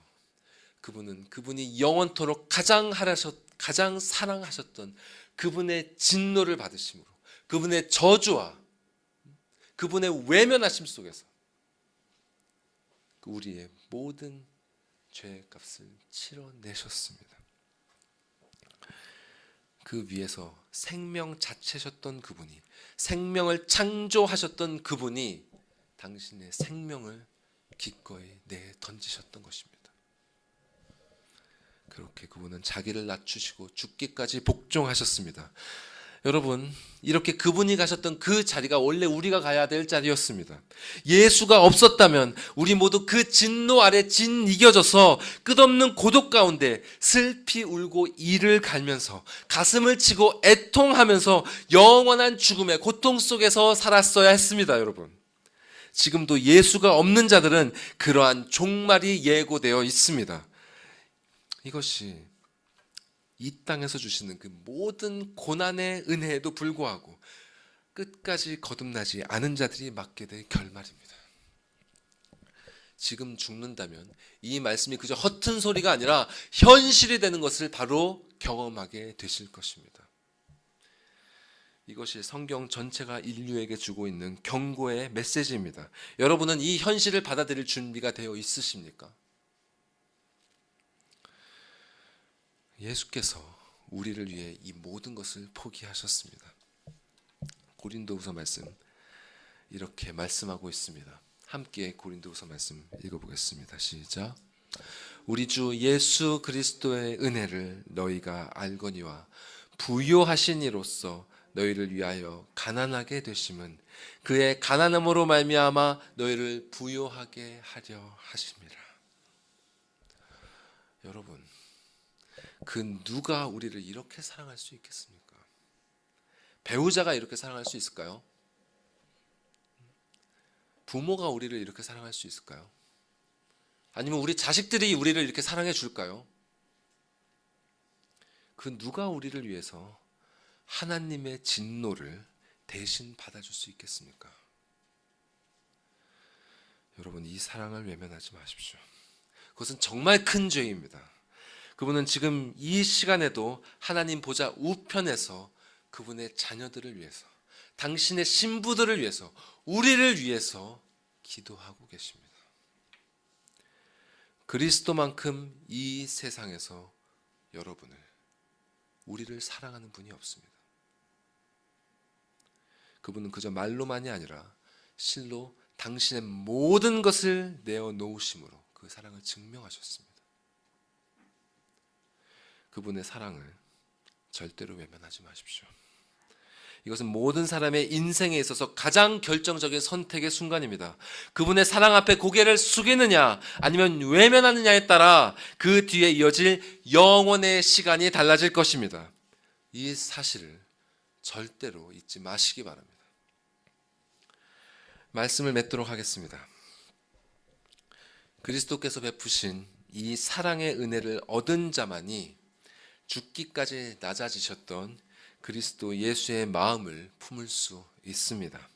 A: 그분은 그분이 영원토록 가장 사랑하셨던 그분의 진노를 받으심으로, 그분의 저주와 그분의 외면하심 속에서 우리의 모든 죄의 값을 치러내셨습니다. 그 위에서 생명 자체셨던 그분이, 생명을 창조하셨던 그분이 당신의 생명을 기꺼이 내던지셨던 것입니다. 그렇게 그분은 자기를 낮추시고 죽기까지 복종하셨습니다. 여러분, 이렇게 그분이 가셨던 그 자리가 원래 우리가 가야 될 자리였습니다. 예수가 없었다면 우리 모두 그 진노 아래 이겨져서 끝없는 고독 가운데 슬피 울고 이를 갈면서 가슴을 치고 애통하면서 영원한 죽음의 고통 속에서 살았어야 했습니다, 여러분. 지금도 예수가 없는 자들은 그러한 종말이 예고되어 있습니다. 이것이 이 땅에서 주시는 그 모든 고난의 은혜에도 불구하고 끝까지 거듭나지 않은 자들이 맞게 될 결말입니다. 지금 죽는다면 이 말씀이 그저 허튼 소리가 아니라 현실이 되는 것을 바로 경험하게 되실 것입니다. 이것이 성경 전체가 인류에게 주고 있는 경고의 메시지입니다. 여러분은 이 현실을 받아들일 준비가 되어 있으십니까? 예수께서 우리를 위해 이 모든 것을 포기하셨습니다. 고린도후서 말씀 이렇게 말씀하고 있습니다. 함께 고린도후서 말씀 읽어보겠습니다. 시작. 우리 주 예수 그리스도의 은혜를 너희가 알거니와 부요하신 이로써 너희를 위하여 가난하게 되심은 그의 가난함으로 말미암아 너희를 부요하게 하려 하심이라. 여러분, 그 누가 우리를 이렇게 사랑할 수 있겠습니까? 배우자가 이렇게 사랑할 수 있을까요? 부모가 우리를 이렇게 사랑할 수 있을까요? 아니면 우리 자식들이 우리를 이렇게 사랑해 줄까요? 그 누가 우리를 위해서 하나님의 진노를 대신 받아줄 수 있겠습니까? 여러분, 이 사랑을 외면하지 마십시오. 그것은 정말 큰 죄입니다. 그분은 지금 이 시간에도 하나님 보좌 우편에서 그분의 자녀들을 위해서, 당신의 신부들을 위해서, 우리를 위해서 기도하고 계십니다. 그리스도만큼 이 세상에서 여러분을, 우리를 사랑하는 분이 없습니다. 그분은 그저 말로만이 아니라 실로 당신의 모든 것을 내어놓으심으로 그 사랑을 증명하셨습니다. 그분의 사랑을 절대로 외면하지 마십시오. 이것은 모든 사람의 인생에 있어서 가장 결정적인 선택의 순간입니다. 그분의 사랑 앞에 고개를 숙이느냐 아니면 외면하느냐에 따라 그 뒤에 이어질 영원의 시간이 달라질 것입니다. 이 사실을 절대로 잊지 마시기 바랍니다. 말씀을 맺도록 하겠습니다. 그리스도께서 베푸신 이 사랑의 은혜를 얻은 자만이 죽기까지 낮아지셨던 그리스도 예수의 마음을 품을 수 있습니다.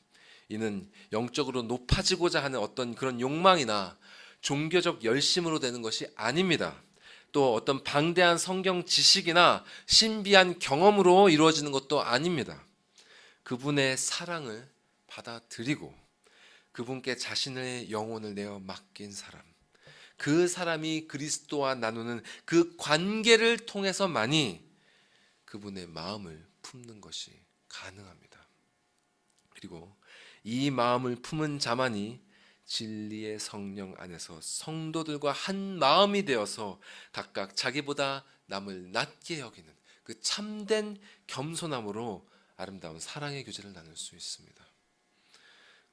A: 이는 영적으로 높아지고자 하는 어떤 그런 욕망이나 종교적 열심으로 되는 것이 아닙니다. 또 어떤 방대한 성경 지식이나 신비한 경험으로 이루어지는 것도 아닙니다. 그분의 사랑을 받아들이고 그분께 자신의 영혼을 내어 맡긴 사람, 그 사람이 그리스도와 나누는 그 관계를 통해서만이 그분의 마음을 품는 것이 가능합니다. 그리고 이 마음을 품은 자만이 진리의 성령 안에서 성도들과 한 마음이 되어서 각각 자기보다 남을 낮게 여기는 그 참된 겸손함으로 아름다운 사랑의 교제를 나눌 수 있습니다.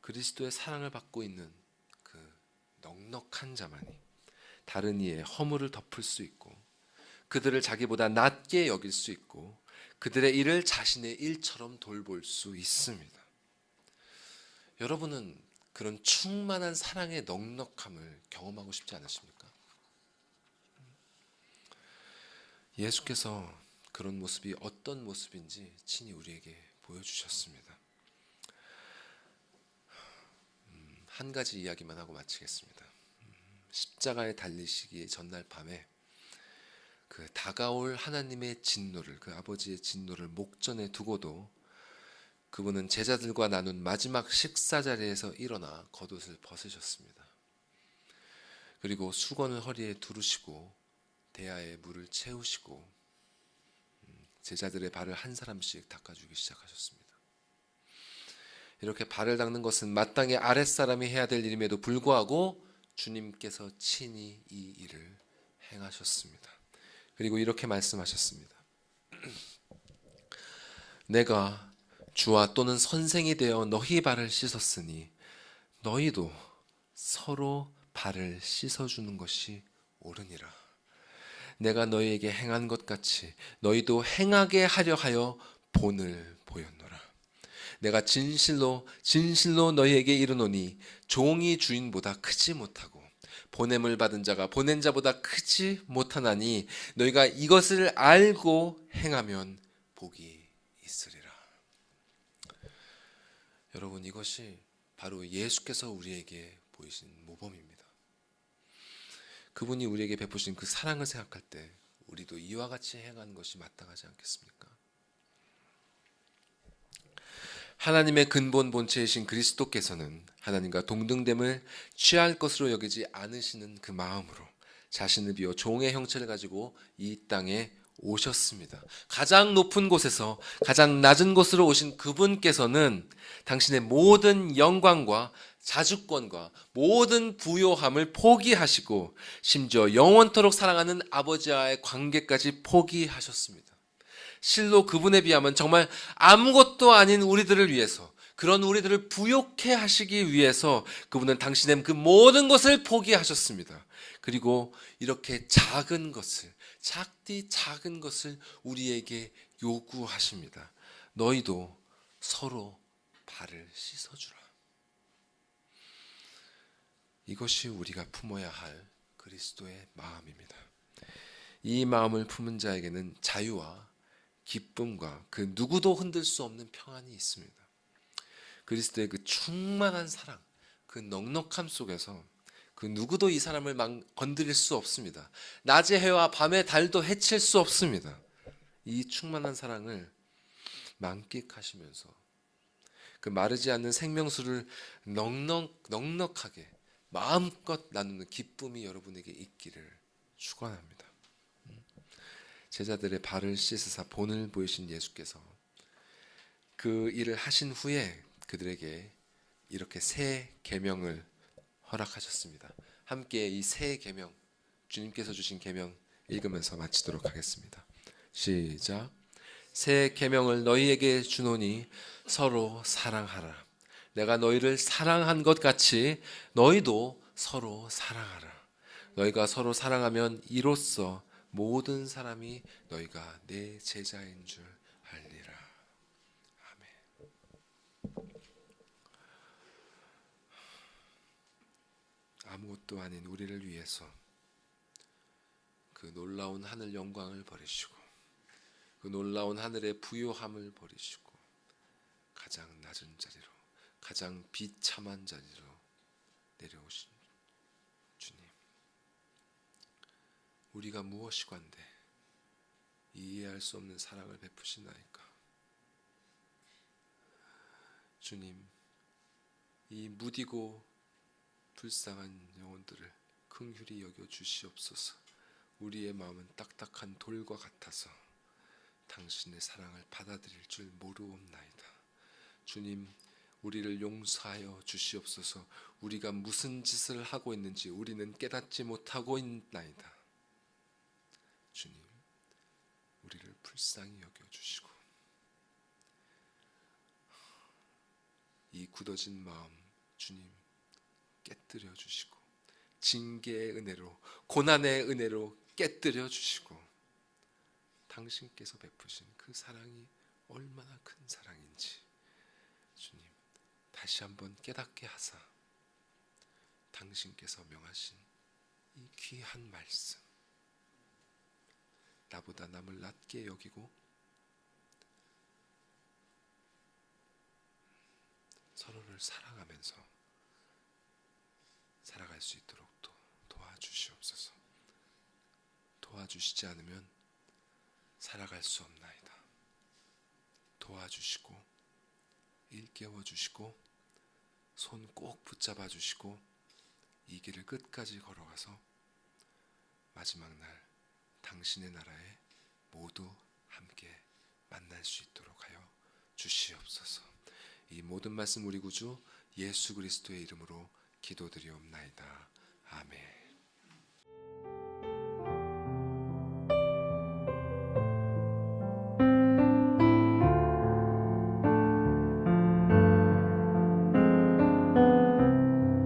A: 그리스도의 사랑을 받고 있는 그 넉넉한 자만이 다른 이의 허물을 덮을 수 있고 그들을 자기보다 낮게 여길 수 있고 그들의 일을 자신의 일처럼 돌볼 수 있습니다. 여러분은 그런 충만한 사랑의 넉넉함을 경험하고 싶지 않으십니까? 예수께서 그런 모습이 어떤 모습인지 친히 우리에게 보여주셨습니다. 한 가지 이야기만 하고 마치겠습니다. 십자가에 달리시기 전날 밤에 그 다가올 하나님의 진노를, 그 아버지의 진노를 목전에 두고도 그분은 제자들과 나눈 마지막 식사 자리에서 일어나 겉옷을 벗으셨습니다. 그리고 수건을 허리에 두르시고 대야에 물을 채우시고 제자들의 발을 한 사람씩 닦아주기 시작하셨습니다. 이렇게 발을 닦는 것은 마땅히 아랫사람이 해야 될 일임에도 불구하고 주님께서 친히 이 일을 행하셨습니다. 그리고 이렇게 말씀하셨습니다. 내가 주와 또는 선생이 되어 너희 발을 씻었으니 너희도 서로 발을 씻어주는 것이 옳으니라. 내가 너희에게 행한 것 같이 너희도 행하게 하려 하여 본을 보였노라. 내가 진실로 진실로 너희에게 이르노니 종이 주인보다 크지 못하고 보냄을 받은 자가 보낸 자보다 크지 못하나니 너희가 이것을 알고 행하면 복이 있으리라. 여러분, 이것이 바로 예수께서 우리에게 보이신 모범입니다. 그분이 우리에게 베푸신 그 사랑을 생각할 때 우리도 이와 같이 행하는 것이 마땅하지 않겠습니까? 하나님의 근본 본체이신 그리스도께서는 하나님과 동등됨을 취할 것으로 여기지 않으시는 그 마음으로 자신을 비워 종의 형체를 가지고 이 땅에 오셨습니다. 가장 높은 곳에서 가장 낮은 곳으로 오신 그분께서는 당신의 모든 영광과 자주권과 모든 부요함을 포기하시고 심지어 영원토록 사랑하는 아버지와의 관계까지 포기하셨습니다. 실로 그분에 비하면 정말 아무것도 아닌 우리들을 위해서, 그런 우리들을 부욕해 하시기 위해서 그분은 당신의 그 모든 것을 포기하셨습니다. 그리고 이렇게 작은 것을, 작디 작은 것을 우리에게 요구하십니다. 너희도 서로 발을 씻어주라. 이것이 우리가 품어야 할 그리스도의 마음입니다. 이 마음을 품은 자에게는 자유와 기쁨과 그 누구도 흔들 수 없는 평안이 있습니다. 그리스도의 그 충만한 사랑, 그 넉넉함 속에서 그 누구도 이 사람을 건드릴 수 없습니다. 낮의 해와 밤의 달도 해칠 수 없습니다. 이 충만한 사랑을 만끽하시면서 그 마르지 않는 생명수를 넉넉하게 마음껏 나누는 기쁨이 여러분에게 있기를 축원합니다. 제자들의 발을 씻으사 본을 보이신 예수께서 그 일을 하신 후에 그들에게 이렇게 새 계명을 허락하셨습니다. 함께 이 새 계명, 주님께서 주신 계명 읽으면서 마치도록 하겠습니다. 시작. 새 계명을 너희에게 주노니 서로 사랑하라. 내가 너희를 사랑한 것 같이 너희도 서로 사랑하라. 너희가 서로 사랑하면 이로써 모든 사람이 너희가 내 제자인 줄 알리라. 아멘. 아무것도 아닌 우리를 위해서 그 놀라운 하늘 영광을 버리시고 그 놀라운 하늘의 부요함을 버리시고 가장 낮은 자리로, 가장 비참한 자리로 내려오신 주님, 우리가 무엇이건데 이해할 수 없는 사랑을 베푸시나이까. 주님, 이 무디고 불쌍한 영혼들을 긍휼히 여겨 주시옵소서. 우리의 마음은 딱딱한 돌과 같아서 당신의 사랑을 받아들일 줄 모르옵나이다. 주님, 우리를 용서하여 주시옵소서. 우리가 무슨 짓을 하고 있는지 우리는 깨닫지 못하고 있나이다. 주님, 우리를 불쌍히 여겨주시고 이 굳어진 마음 주님 깨뜨려 주시고 징계의 은혜로, 고난의 은혜로 깨뜨려 주시고 당신께서 베푸신 그 사랑이 얼마나 큰 사랑인지 주님 다시 한번 깨닫게 하사 당신께서 명하신 이 귀한 말씀, 나보다 남을 낮게 여기고 서로를 사랑하면서 살아갈 수 있도록 도와주시옵소서. 도와주시지 않으면 살아갈 수 없나이다. 도와주시고 일깨워 주시고 손 꼭 붙잡아 주시고 이 길을 끝까지 걸어가서 마지막 날 당신의 나라에 모두 함께 만날 수 있도록 하여 주시옵소서. 이 모든 말씀 우리 구주 예수 그리스도의 이름으로 기도드리옵나이다. 아멘.